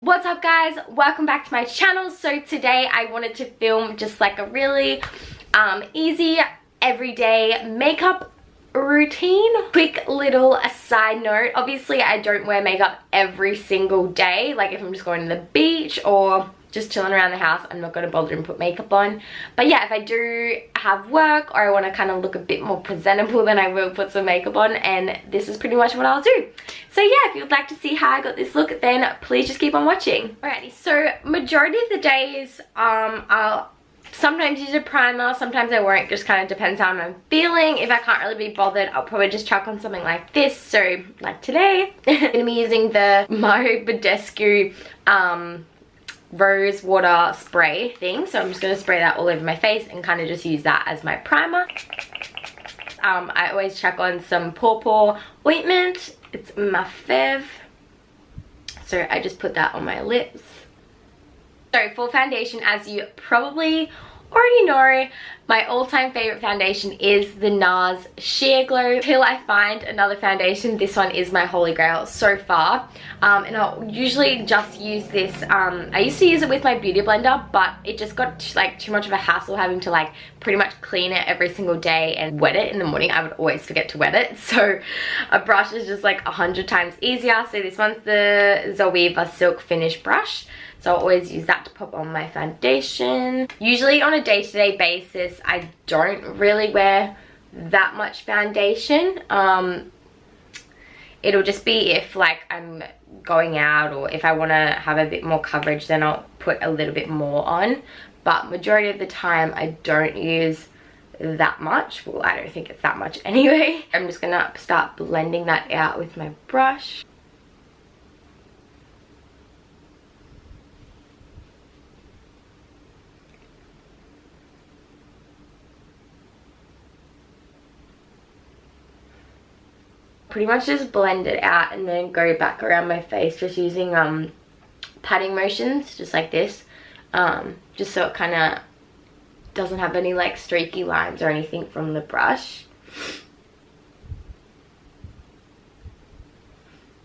What's up guys, welcome back to my channel. So today I wanted to film just like a really easy everyday makeup routine. Quick little side note, obviously I don't wear makeup every single day. Like if I'm just going to the beach or just chilling around the house, I'm not going to bother and put makeup on. But yeah, if I do have work or I want to kind of look a bit more presentable, then I will put some makeup on, and this is pretty much what I'll do. So yeah, if you'd like to see how I got this look, then please just keep on watching. Alrighty, so majority of the days I'll sometimes use a primer, sometimes I won't, just kind of depends how I'm feeling. If I can't really be bothered, I'll probably just chuck on something like this. So like today, I'm going to be using the Mario Badescu rose water spray thing. So I'm just going to spray that all over my face and kind of just use that as my primer. I always chuck on some Paw ointment. It's my fave. So I just put that on my lips. So for foundation, as you probably already know, my all-time favorite foundation is the NARS Sheer Glow. Till I find another foundation, this one is my holy grail so far. And I'll usually just use this. I used to use it with my beauty blender, but it just got like too much of a hassle having to like pretty much clean it every single day and wet it in the morning. I would always forget to wet it, so a brush is just like 100 times easier. So this one's the Zoeva Silk Finish brush. So I'll always use that to pop on my foundation. Usually on a day-to-day basis, I don't really wear that much foundation. It'll just be if like I'm going out or if I want to have a bit more coverage, then I'll put a little bit more on. But majority of the time, I don't use that much. Well, I don't think it's that much anyway. I'm just gonna start blending that out with my brush. Pretty much just blend it out and then go back around my face, just using patting motions, just like this, just so it kind of doesn't have any like streaky lines or anything from the brush.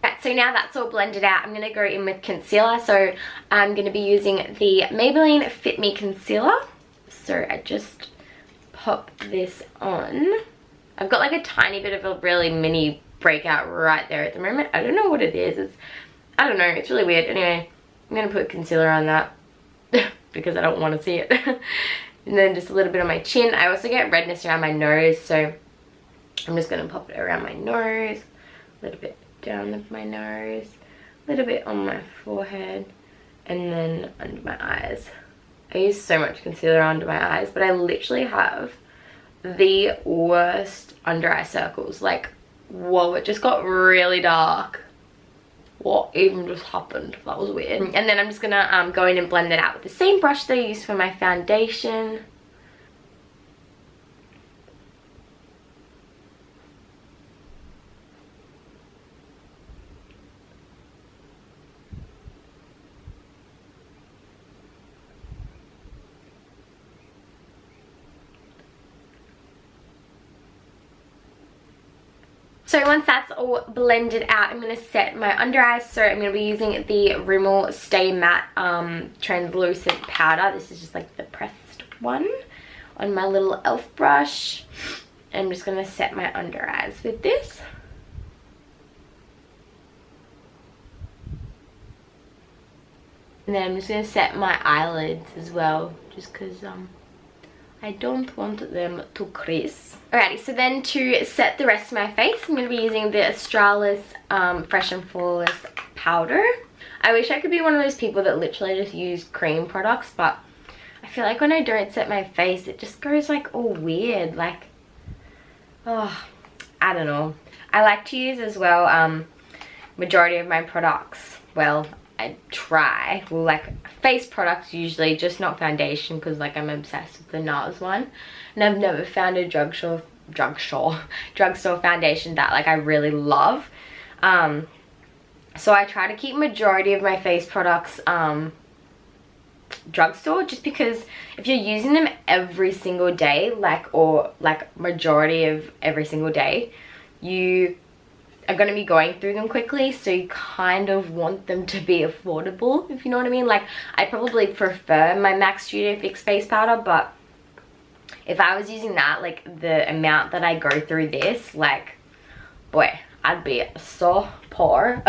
Right, so now that's all blended out, I'm going to go in with concealer. So I'm going to be using the Maybelline Fit Me Concealer. So I just pop this on. I've got like a tiny bit of a really mini breakout right there at the moment. I don't know what it is. I don't know, it's really weird. Anyway, I'm gonna put concealer on that because I don't want to see it. And then just a little bit on my chin. I also get redness around my nose, so I'm just gonna pop it around my nose, a little bit down my nose, a little bit on my forehead, and then under my eyes. I use so much concealer under my eyes, but I literally have the worst under eye circles. Like, whoa, it just got really dark. What even just happened? That was weird. And then I'm just gonna go in and blend it out with the same brush that I used for my foundation. So once that's all blended out, I'm going to set my under eyes. So I'm going to be using the Rimmel Stay Matte translucent powder. This is just like the pressed one on my little e.l.f. brush. I'm just going to set my under eyes with this. And then I'm just going to set my eyelids as well, just because I don't want them to crease. Alrighty, so then to set the rest of my face, I'm going to be using the Australis Fresh and Flawless powder. I wish I could be one of those people that literally just use cream products, but I feel like when I don't set my face, it just goes like all weird. Like, oh, I don't know. I like to use as well, majority of my products, well, I try, well, like face products usually, just not foundation, because like I'm obsessed with the NARS one, and I've never found a drugstore foundation that like I really love. So I try to keep majority of my face products drugstore, just because if you're using them every single day, like, or like majority of every single day, you are going to be going through them quickly, so you kind of want them to be affordable, if you know what I mean. Like, I probably prefer my MAC Studio Fix face powder, but if I was using that, like the amount that I go through this, like, boy, I'd be so poor.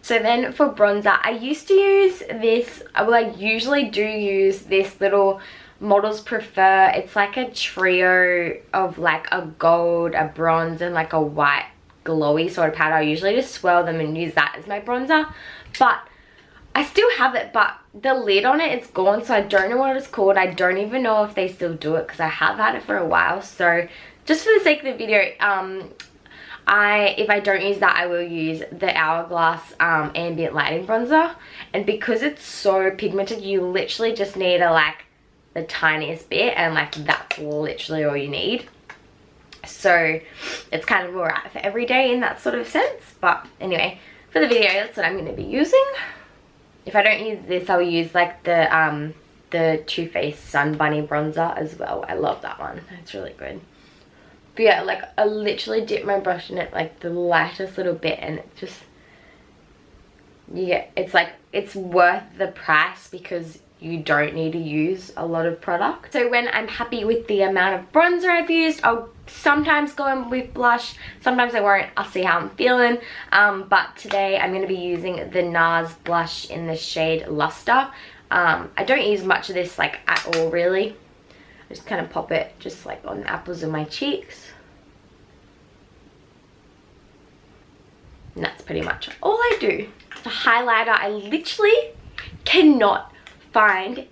So then for bronzer, I used to use this, well, I usually do use this little Models Prefer. It's like a trio of like a gold, a bronze, and like a white glowy sort of powder. I usually just swirl them and use that as my bronzer, but I still have it, but the lid on it is gone, so I don't know what it's called. I don't even know if they still do it because I have had it for a while. So just for the sake of the video, if I don't use that, I will use the Hourglass Ambient Lighting Bronzer. And because it's so pigmented, you literally just need like the tiniest bit, and like that's literally all you need. So it's kind of alright for every day in that sort of sense. But anyway, for the video, that's what I'm going to be using. If I don't use this, I'll use like the Too Faced Sun Bunny bronzer as well. I love that one. It's really good. But yeah, like I literally dip my brush in it like the lightest little bit, and it just, yeah, it's like, it's worth the price because you don't need to use a lot of product. So when I'm happy with the amount of bronzer I've used, I'll sometimes go in with blush, sometimes I won't. I'll see how I'm feeling. But today I'm going to be using the NARS blush in the shade Luster. I don't use much of this like at all really. I just kind of pop it just like on the apples of my cheeks. And that's pretty much all I do. The highlighter, I literally cannot find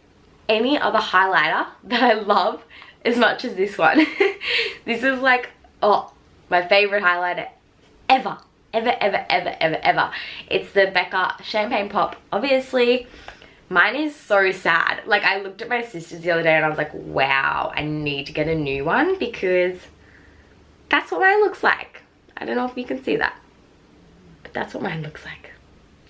any other highlighter that I love as much as this one. This is like, oh, my favorite highlighter ever. Ever. It's the Becca Champagne Pop, obviously. Mine is so sad. Like, I looked at my sister's the other day and I was like, wow, I need to get a new one because that's what mine looks like. I don't know if you can see that, but that's what mine looks like.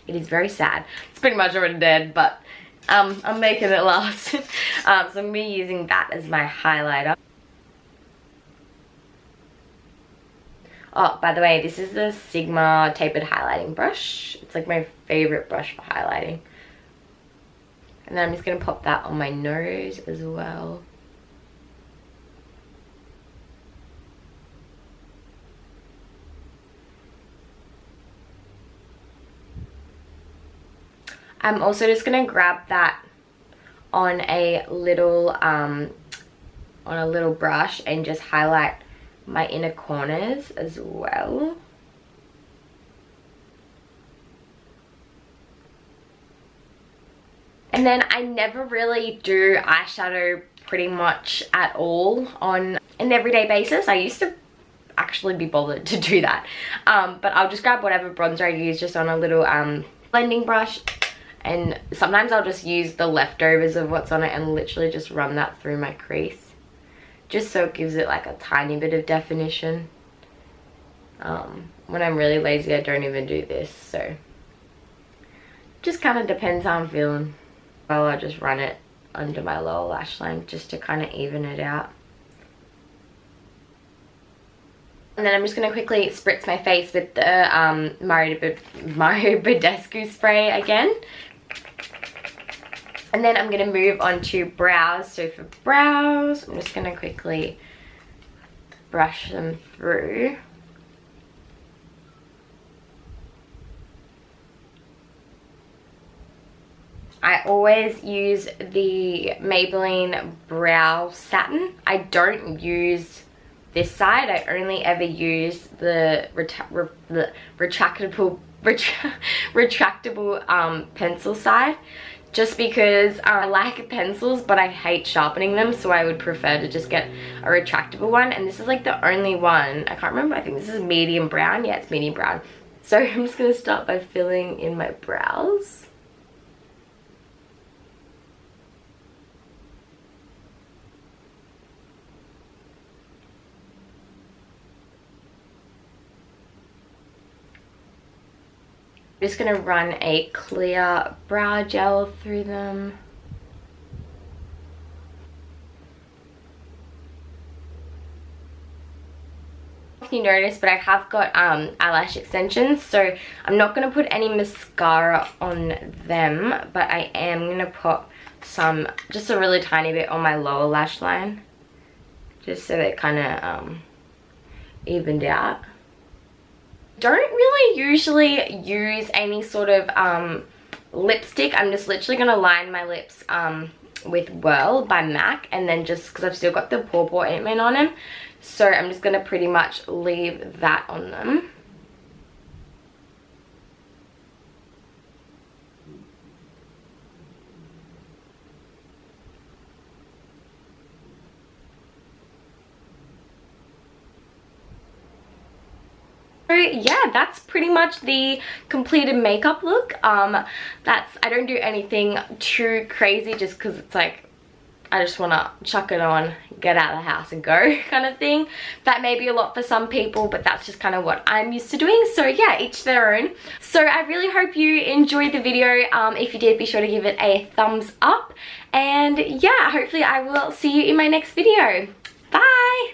It is very sad. It's pretty much already dead, but I'm making it last. So I'm going to be using that as my highlighter. Oh, by the way, this is the Sigma tapered highlighting brush. It's like my favorite brush for highlighting. And then I'm just going to pop that on my nose as well. I'm also just going to grab that on a little brush and just highlight my inner corners as well. And then I never really do eyeshadow pretty much at all on an everyday basis. I used to actually be bothered to do that. But I'll just grab whatever bronzer I use just on a little blending brush. And sometimes I'll just use the leftovers of what's on it and literally just run that through my crease. Just so it gives it like a tiny bit of definition. When I'm really lazy, I don't even do this. So just kind of depends how I'm feeling. Well, I just run it under my lower lash line just to kind of even it out. And then I'm just going to quickly spritz my face with the Mario Badescu spray again. And then I'm going to move on to brows. So for brows, I'm just going to quickly brush them through. I always use the Maybelline Brow Satin. I don't use this side. I only ever use the retractable pencil side, just because I like pencils but I hate sharpening them, so I would prefer to just get a retractable one. And this is like the only one, I can't remember, I think this is medium brown. Yeah, it's medium brown. So I'm just going to start by filling in my brows. I'm just going to run a clear brow gel through them. if you noticed, but I have got eyelash extensions, so I'm not going to put any mascara on them, but I am going to put some, just a really tiny bit on my lower lash line, just so they kind of evened out. Don't really usually use any sort of lipstick. I'm just literally going to line my lips with Whirl by MAC, and then just because I've still got the Paw Paw Ointment on them, so I'm just going to pretty much leave that on them. So yeah, that's pretty much the completed makeup look. I don't do anything too crazy just because it's like, I just want to chuck it on, get out of the house and go kind of thing. That may be a lot for some people, but that's just kind of what I'm used to doing. So yeah, each their own. So I really hope you enjoyed the video. If you did, be sure to give it a thumbs up. And yeah, hopefully I will see you in my next video. Bye!